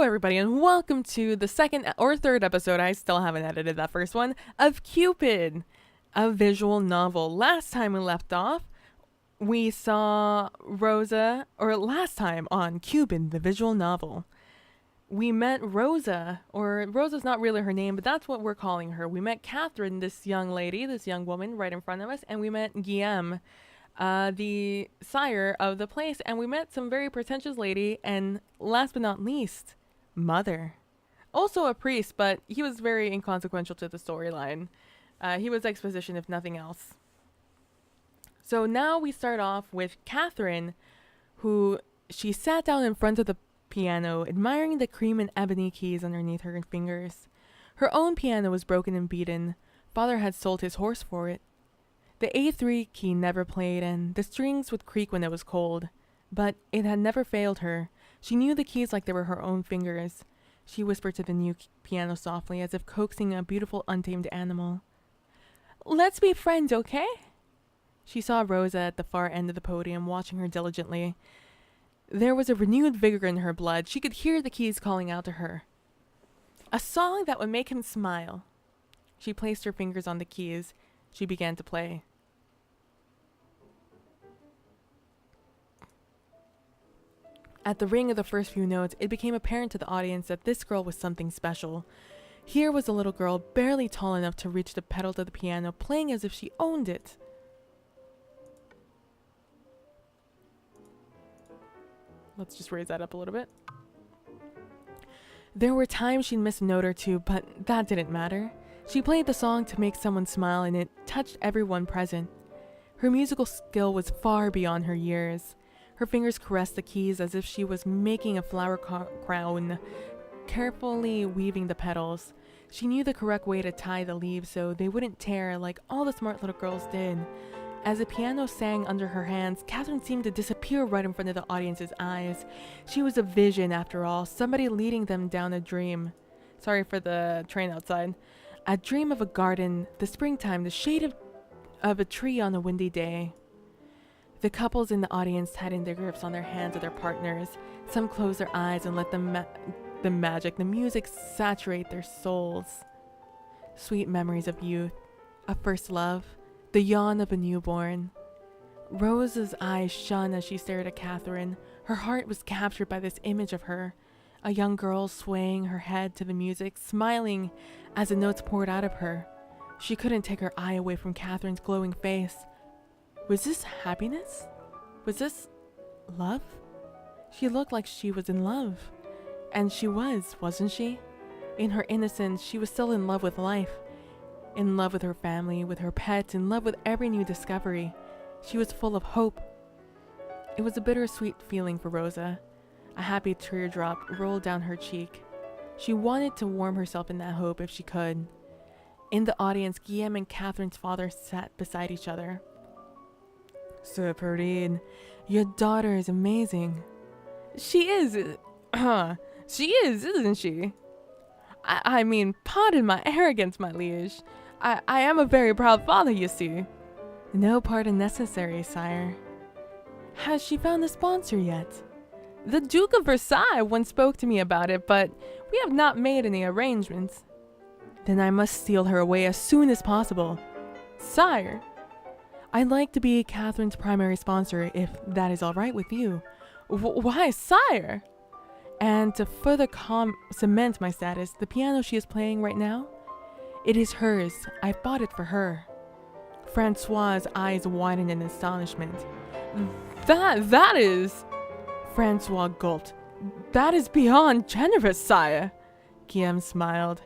Hello everybody and welcome to the second or third episode, I still haven't edited that first one, of Cupid, a visual novel. Last time we left off, we saw Rosa, or last time on Cupid, the visual novel, we met Rosa, or Rosa's not really her name, but that's what we're calling her. We met Catherine, this young lady, this young woman right in front of us, and we met Guilleme, the sire of the place, and we met some very pretentious lady, and last but not least, Mother. Also a priest, but he was very inconsequential to the storyline. He was exposition if nothing else. So now we start off with Catherine, who she sat down in front of the piano, admiring the cream and ebony keys underneath her fingers. Her own piano was broken and beaten. Father had sold his horse for it. The A3 key never played, and the strings would creak when it was cold. But it had never failed her. She knew the keys like they were her own fingers. She whispered to the new piano softly, as if coaxing a beautiful untamed animal. "Let's be friends, okay?" She saw Rosa at the far end of the podium, watching her diligently. There was a renewed vigor in her blood. She could hear the keys calling out to her. A song that would make him smile. She placed her fingers on the keys. She began to play. At the ring of the first few notes, it became apparent to the audience that this girl was something special. Here was a little girl, barely tall enough to reach the pedal to the piano, playing as if she owned it. Let's just raise that up a little bit. There were times she'd miss a note or two, but that didn't matter. She played the song to make someone smile, and it touched everyone present. Her musical skill was far beyond her years. Her fingers caressed the keys as if she was making a flower crown, carefully weaving the petals. She knew the correct way to tie the leaves so they wouldn't tear like all the smart little girls did. As the piano sang under her hands, Catherine seemed to disappear right in front of the audience's eyes. She was a vision, after all, somebody leading them down a dream. Sorry for the train outside. A dream of a garden, the springtime, the shade of a tree on a windy day. The couples in the audience tightened their grips on their hands of their partners. Some closed their eyes and let the magic, the music saturate their souls. Sweet memories of youth, a first love, the yawn of a newborn. Rosa's eyes shone as she stared at Catherine. Her heart was captured by this image of her, a young girl swaying her head to the music, smiling as the notes poured out of her. She couldn't take her eye away from Catherine's glowing face. Was this happiness? Was this love? She looked like she was in love. And she was, wasn't she? In her innocence, she was still in love with life. In love with her family, with her pets, in love with every new discovery. She was full of hope. It was a bittersweet feeling for Rosa. A happy teardrop rolled down her cheek. She wanted to warm herself in that hope if she could. In the audience, Guilleme and Catherine's father sat beside each other. "Sir Perrine, your daughter is amazing." "She is, she is, isn't she? I mean, pardon my arrogance, my liege. I am a very proud father, you see." "No pardon necessary, sire." "Has she found a sponsor yet?" "The Duke of Versailles once spoke to me about it, but we have not made any arrangements." "Then I must steal her away as soon as possible." "Sire, I'd like to be Catherine's primary sponsor, if that is all right with you." Why, sire?" "And to further cement my status, the piano she is playing right now, it is hers. I bought it for her." Francois's eyes widened in astonishment. That is..." Francois gulped. "That is beyond generous, sire." Guilleme smiled.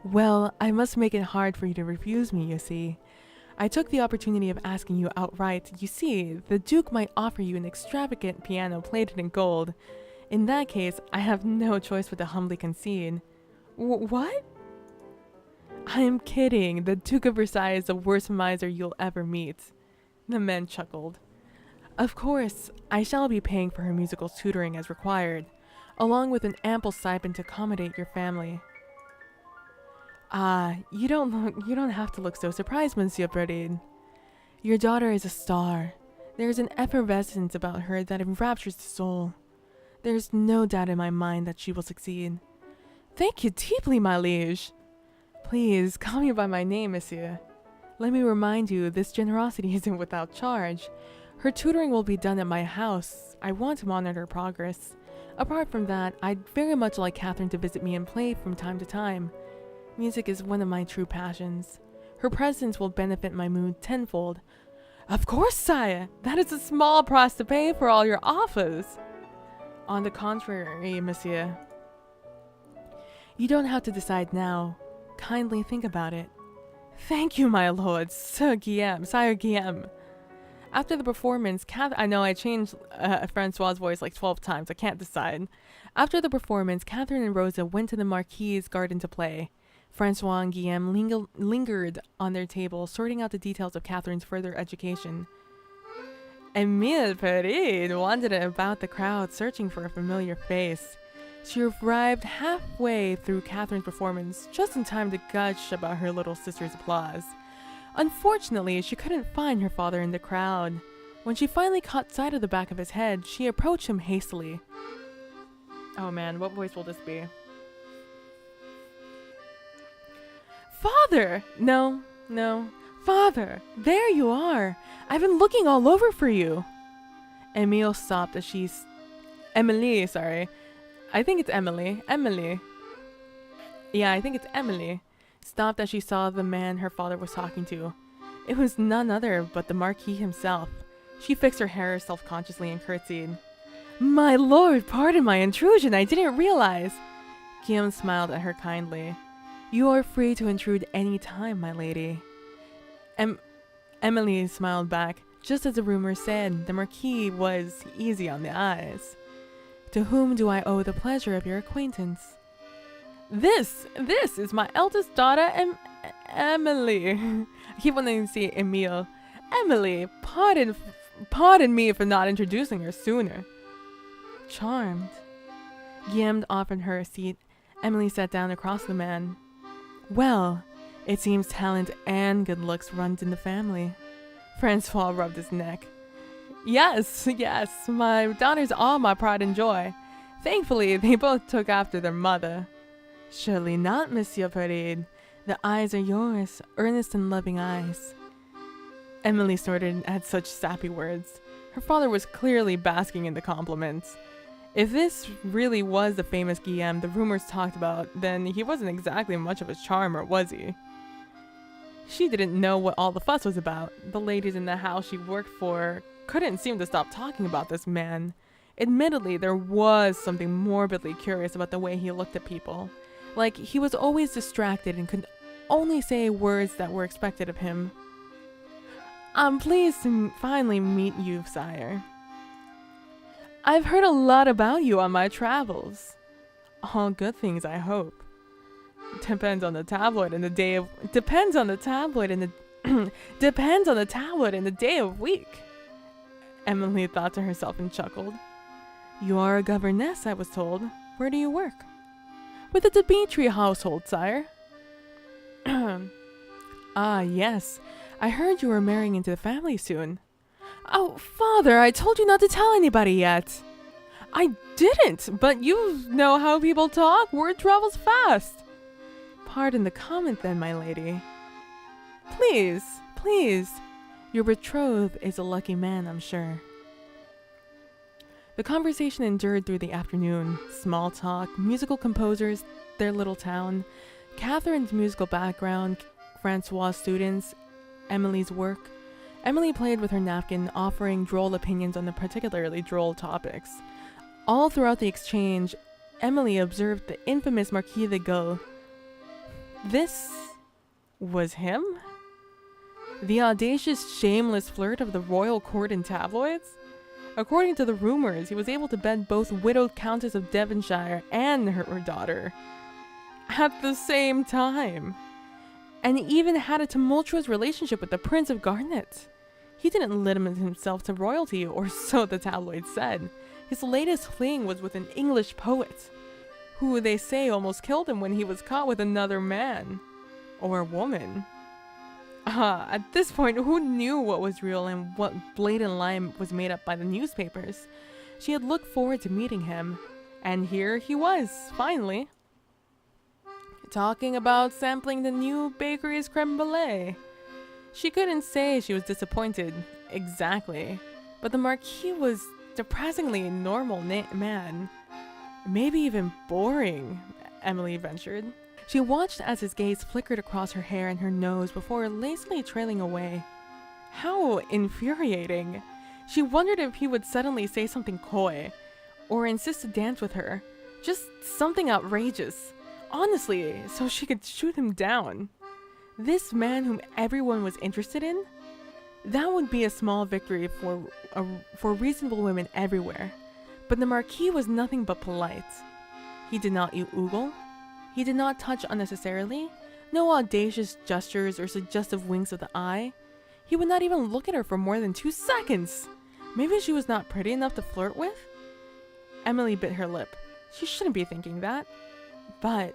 "Well, I must make it hard for you to refuse me, you see. I took the opportunity of asking you outright. You see, the Duke might offer you an extravagant piano plated in gold. In that case, I have no choice but to humbly concede." What?" "I am kidding. The Duke of Versailles is the worst miser you'll ever meet." The men chuckled. "Of course, I shall be paying for her musical tutoring as required, along with an ample stipend to accommodate your family." You don't have to look so surprised, Monsieur Perrine. Your daughter is a star. There is an effervescence about her that enraptures the soul. There's no doubt in my mind that she will succeed. Thank you deeply, my liege. Please, call me by my name, monsieur. Let me remind you, this generosity isn't without charge. Her tutoring will be done at my house. I want to monitor progress. Apart from that, I'd very much like Catherine to visit me and play from time to time. Music is one of my true passions. Her presence will benefit my mood tenfold. Of course, sire! That is a small price to pay for all your offers. On the contrary, monsieur. You don't have to decide now. Kindly think about it. Thank you, my lord, Sire Guilleme. After the performance, I know I changed Francois' voice like 12 times. I can't decide. After the performance, Catherine and Rosa went to the Marquis's garden to play. Francois and Guilleme lingered on their table, sorting out the details of Catherine's further education. Emile Perrine wandered about the crowd, searching for a familiar face. She arrived halfway through Catherine's performance, just in time to gush about her little sister's applause. Unfortunately, she couldn't find her father in the crowd. When she finally caught sight of the back of his head, she approached him hastily. Oh man, what voice will this be? Father! No. Father, there you are. I've been looking all over for you. Emily stopped as Emily, sorry. I think it's Emily. Yeah, I think it's Emily. Stopped as she saw the man her father was talking to. It was none other but the Marquis himself. She fixed her hair self-consciously and curtsied. My lord, pardon my intrusion, I didn't realize. Guillaume smiled at her kindly. You are free to intrude any time, my lady. Emily smiled back. Just as the rumor said, the Marquis was easy on the eyes. To whom do I owe the pleasure of your acquaintance? This is my eldest daughter, Emily. I keep wanting to say Emile. Emily, pardon me for not introducing her sooner. Charmed. Guillaume offered her a seat. Emily sat down across the man. Well, it seems talent and good looks runs in the family. Francois rubbed his neck. Yes, my daughters are my pride and joy. Thankfully, they both took after their mother. Surely not, Monsieur Parade. The eyes are yours, earnest and loving eyes. Emily snorted at such sappy words. Her father was clearly basking in the compliments. If this really was the famous Guilleme the rumors talked about, then he wasn't exactly much of a charmer, was he? She didn't know what all the fuss was about. The ladies in the house she worked for couldn't seem to stop talking about this man. Admittedly, there was something morbidly curious about the way he looked at people. Like, he was always distracted and could only say words that were expected of him. I'm pleased to finally meet you, sire. I've heard a lot about you on my travels. All good things, I hope. Depends on the tabloid and the day of week. Emily thought to herself and chuckled. You are a governess, I was told. Where do you work? With the Dimitri household, sire. Ah, yes. I heard you were marrying into the family soon. Oh, father, I told you not to tell anybody yet. I didn't, but you know how people talk. Word travels fast. Pardon the comment then, my lady. Please. Your betrothed is a lucky man, I'm sure. The conversation endured through the afternoon. Small talk, musical composers, their little town, Catherine's musical background, Francois' students, Emily's work. Emily played with her napkin, offering droll opinions on the particularly droll topics. All throughout the exchange, Emily observed the infamous Marquis de Gull. This was him? The audacious, shameless flirt of the royal court and tabloids? According to the rumors, he was able to bed both widowed Countess of Devonshire and her daughter at the same time, and even had a tumultuous relationship with the Prince of Garnet. He didn't limit himself to royalty, or so the tabloids said. His latest fling was with an English poet, who they say almost killed him when he was caught with another man. Or woman. At this point, who knew what was real and what blatant lie was made up by the newspapers? She had looked forward to meeting him, and here he was, finally. Talking about sampling the new bakery's creme brulee. She couldn't say she was disappointed, exactly, but the Marquis was depressingly normal man. Maybe even boring, Emily ventured. She watched as his gaze flickered across her hair and her nose before lazily trailing away. How infuriating. She wondered if he would suddenly say something coy, or insist to dance with her. Just something outrageous. Honestly, so she could shoot him down. This man whom everyone was interested in? That would be a small victory for reasonable women everywhere. But the Marquis was nothing but polite. He did not oogle. He did not touch unnecessarily. No audacious gestures or suggestive winks of the eye. He would not even look at her for more than 2 seconds. Maybe she was not pretty enough to flirt with? Emily bit her lip. She shouldn't be thinking that. But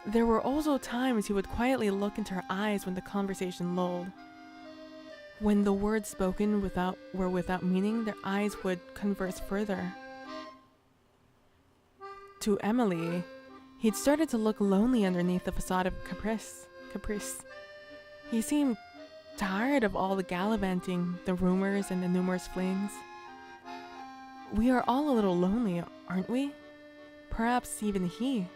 there were also times he would quietly look into her eyes when the conversation lulled. When the words spoken were without meaning, their eyes would converse further. To Emily, he'd started to look lonely underneath the facade of caprice. He seemed tired of all the gallivanting, the rumors, and the numerous flings. We are all a little lonely, aren't we? Perhaps even he.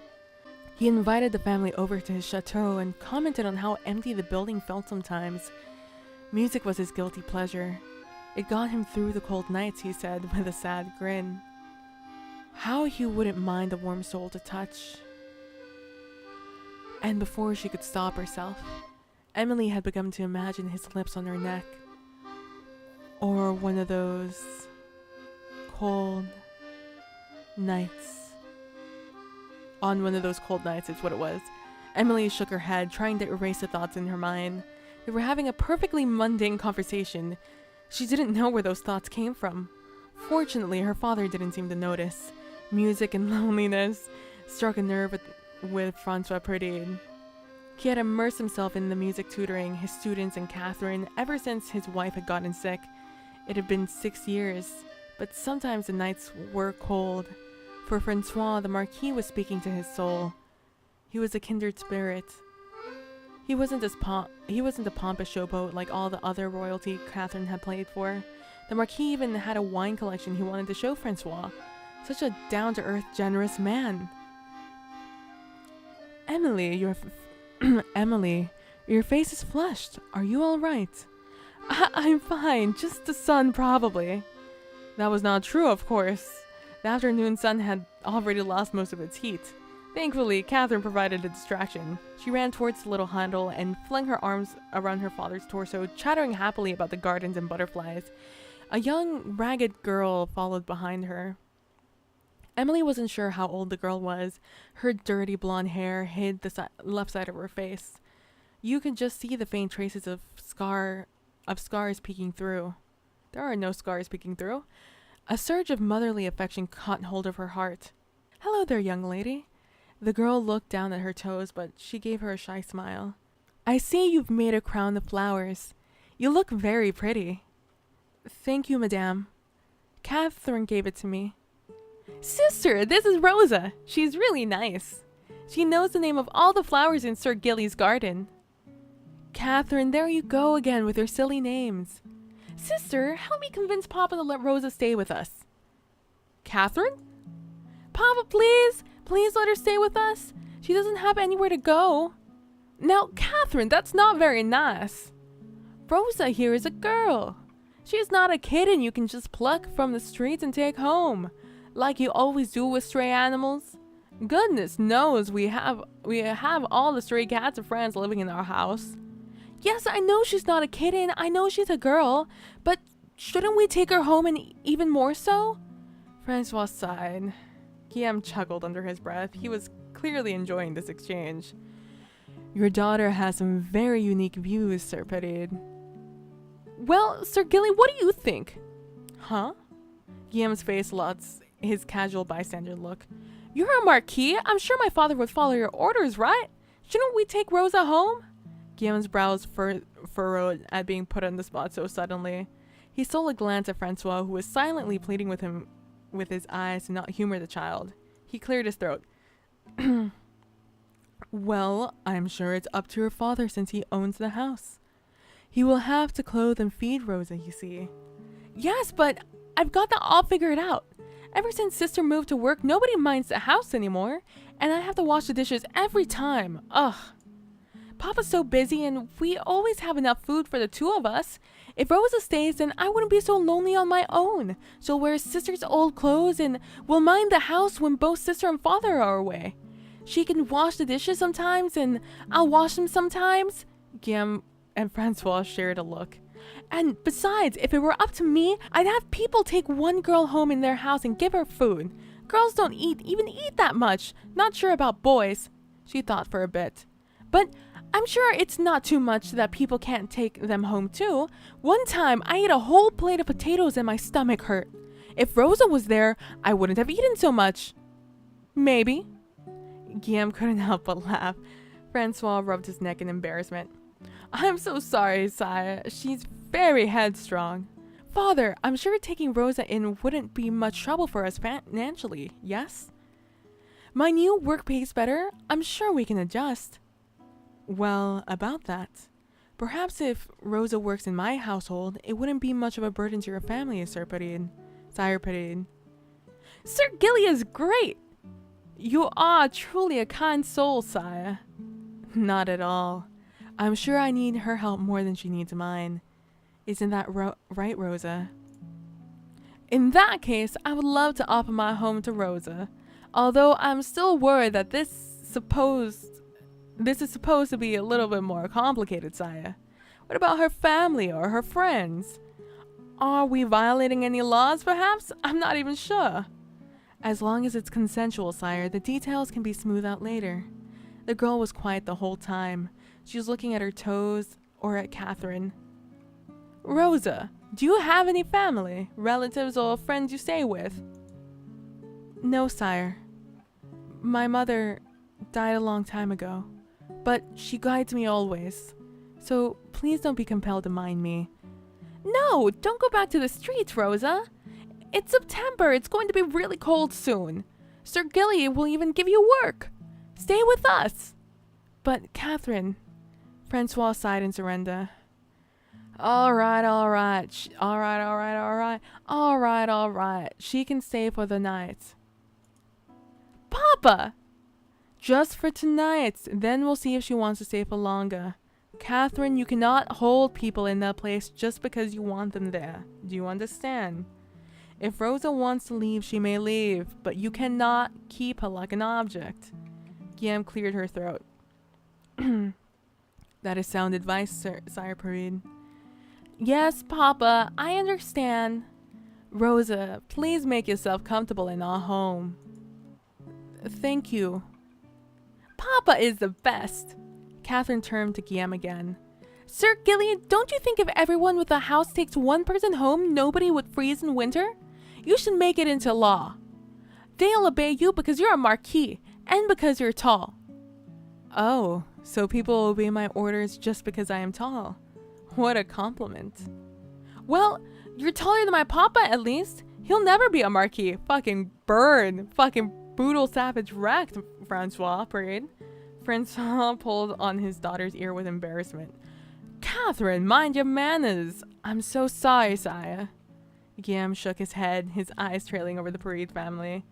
He invited the family over to his chateau and commented on how empty the building felt sometimes. Music was his guilty pleasure. It got him through the cold nights, he said with a sad grin. How he wouldn't mind a warm soul to touch. And before she could stop herself, Emily had begun to imagine his lips on her neck. Or one of those cold nights. On one of those cold nights is what it was. Emily shook her head, trying to erase the thoughts in her mind. They were having a perfectly mundane conversation. She didn't know where those thoughts came from. Fortunately, her father didn't seem to notice. Music and loneliness struck a nerve with Francois Perdide. He had immersed himself in the music tutoring, his students and Catherine, ever since his wife had gotten sick. It had been 6 years, but sometimes the nights were cold. For Francois, the Marquis was speaking to his soul. He was a kindred spirit. He wasn't a pompous showboat like all the other royalty Catherine had played for. The Marquis even had a wine collection he wanted to show Francois. Such a down-to-earth, generous man. Emily, Emily, your face is flushed. Are you all right? I'm fine. Just the sun, probably. That was not true, of course. The afternoon sun had already lost most of its heat. Thankfully, Catherine provided a distraction. She ran towards the little handle and flung her arms around her father's torso, chattering happily about the gardens and butterflies. A young, ragged girl followed behind her. Emily wasn't sure how old the girl was. Her dirty blonde hair hid the left side of her face. You could just see the faint traces of scars peeking through. There are no scars peeking through. A surge of motherly affection caught hold of her heart. Hello there, young lady. The girl looked down at her toes, but she gave her a shy smile. I see you've made a crown of flowers. You look very pretty. Thank you, madame. Catherine gave it to me. Sister, this is Rosa. She's really nice. She knows the name of all the flowers in Sir Gilly's garden. Catherine, there you go again with your silly names. Sister, help me convince Papa to let Rosa stay with us. Catherine? Papa, please! Please let her stay with us. She doesn't have anywhere to go. Now, Catherine, that's not very nice. Rosa here is a girl. She is not a kitten you can just pluck from the streets and take home, like you always do with stray animals. Goodness knows we have all the stray cats of France living in our house. Yes, I know she's not a kitten. I know she's a girl. But shouldn't we take her home and even more so? Francois sighed. Guilleme chuckled under his breath. He was clearly enjoying this exchange. Your daughter has some very unique views, Sir Perdide. Well, Sir Gilly, what do you think? Huh? Guilleme's face lost his casual bystander look. You're a Marquis. I'm sure my father would follow your orders, right? Shouldn't we take Rosa home? Guilleme's brows furrowed at being put on the spot so suddenly. He stole a glance at Francois, who was silently pleading with him with his eyes to not humor the child. He cleared his throat. Well, I'm sure it's up to your father since he owns the house. He will have to clothe and feed Rosa, you see. Yes, but I've got that all figured out. Ever since sister moved to work, nobody minds the house anymore, and I have to wash the dishes every time. Ugh. Papa's so busy, and we always have enough food for the two of us. If Rosa stays, then I wouldn't be so lonely on my own. She'll wear sister's old clothes, and we'll mind the house when both sister and father are away. She can wash the dishes sometimes, and I'll wash them sometimes. Guilleme and Francois shared a look. And besides, if it were up to me, I'd have people take one girl home in their house and give her food. Girls don't even eat that much. Not sure about boys. She thought for a bit. But I'm sure it's not too much that people can't take them home too. One time, I ate a whole plate of potatoes and my stomach hurt. If Rosa was there, I wouldn't have eaten so much. Maybe. Guilleme couldn't help but laugh. Francois rubbed his neck in embarrassment. I'm so sorry, sire. She's very headstrong. Father, I'm sure taking Rosa in wouldn't be much trouble for us financially, yes? My new work pays better. I'm sure we can adjust. Well, about that. Perhaps if Rosa works in my household, it wouldn't be much of a burden to your family, Sire Perrine. Sir Gilly is great! You are truly a kind soul, sire. Not at all. I'm sure I need her help more than she needs mine. Isn't that right, Rosa? In that case, I would love to offer my home to Rosa. Although I'm still worried that this is supposed to be a little bit more complicated, sire. What about her family or her friends? Are we violating any laws, perhaps? I'm not even sure. As long as it's consensual, sire, the details can be smoothed out later. The girl was quiet the whole time. She was looking at her toes or at Catherine. Rosa, do you have any family, relatives, or friends you stay with? No, sire. My mother died a long time ago, but she guides me always. So please don't be compelled to mind me. No, don't go back to the streets, Rosa. It's September. It's going to be really cold soon. Sir Gilly will even give you work. Stay with us. But Catherine... Francois sighed in surrender. All right. She can stay for the night. Papa! Just for tonight. Then we'll see if she wants to stay for longer. Catherine, you cannot hold people in that place just because you want them there. Do you understand? If Rosa wants to leave, she may leave, but you cannot keep her like an object. Guilleme cleared her throat. That is sound advice, Sire Perrine. Yes, Papa, I understand. Rosa, please make yourself comfortable in our home. Thank you. Papa is the best. Catherine turned to Guilleme again. Sir Gilly, don't you think if everyone with a house takes one person home, nobody would freeze in winter? You should make it into law. They'll obey you because you're a marquis, and because you're tall. Oh, so people obey my orders just because I am tall. What a compliment. Well, you're taller than my papa at least. He'll never be a marquis. Fucking burn. Fucking brutal savage wrecked, Francois Perrine. Francois pulled on his daughter's ear with embarrassment. Catherine, mind your manners. I'm so sorry, sire. Guilleme shook his head, his eyes trailing over the Perrine family.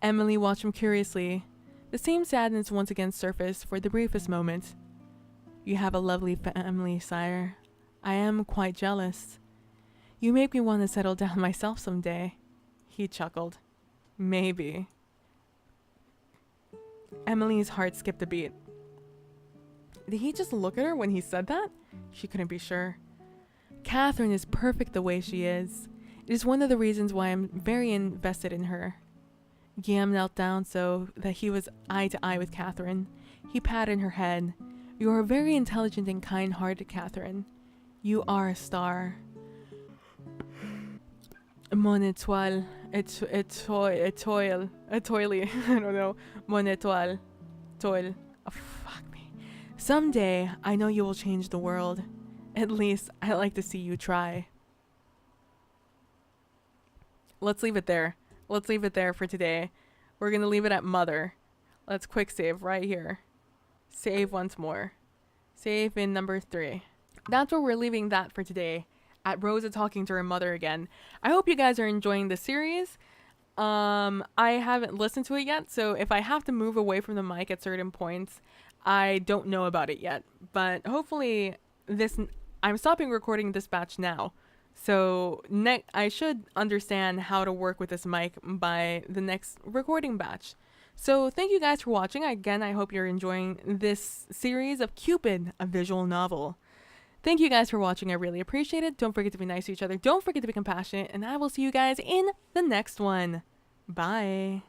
Emily watched him curiously. The same sadness once again surfaced for the briefest moment. You have a lovely family, sire. I am quite jealous. You make me want to settle down myself someday. He chuckled. Maybe. Emily's heart skipped a beat. Did he just look at her when he said that? She couldn't be sure. Catherine is perfect the way she is. It is one of the reasons why I'm very invested in her. Guilleme knelt down so that he was eye to eye with Catherine. He patted her head. You are very intelligent and kind-hearted, Catherine. You are a star. Mon étoile, étoile, I don't know. Mon étoile, toile. Oh, fuck me. Someday, I know you will change the world. At least, I like to see you try. let's leave it there. Let's leave it there for today. We're going to leave it at mother. Let's quick save right here. Save once more. Save in number 3. That's where we're leaving that for today. At Rosa talking to her mother again. I hope you guys are enjoying the series. I haven't listened to it yet, so if I have to move away from the mic at certain points, I don't know about it yet. But hopefully I'm stopping recording this batch now. So I should understand how to work with this mic by the next recording batch. So thank you guys for watching. Again, I hope you're enjoying this series of Cupid, a visual novel. Thank you guys for watching. I really appreciate it. Don't forget to be nice to each other. Don't forget to be compassionate. And I will see you guys in the next one. Bye.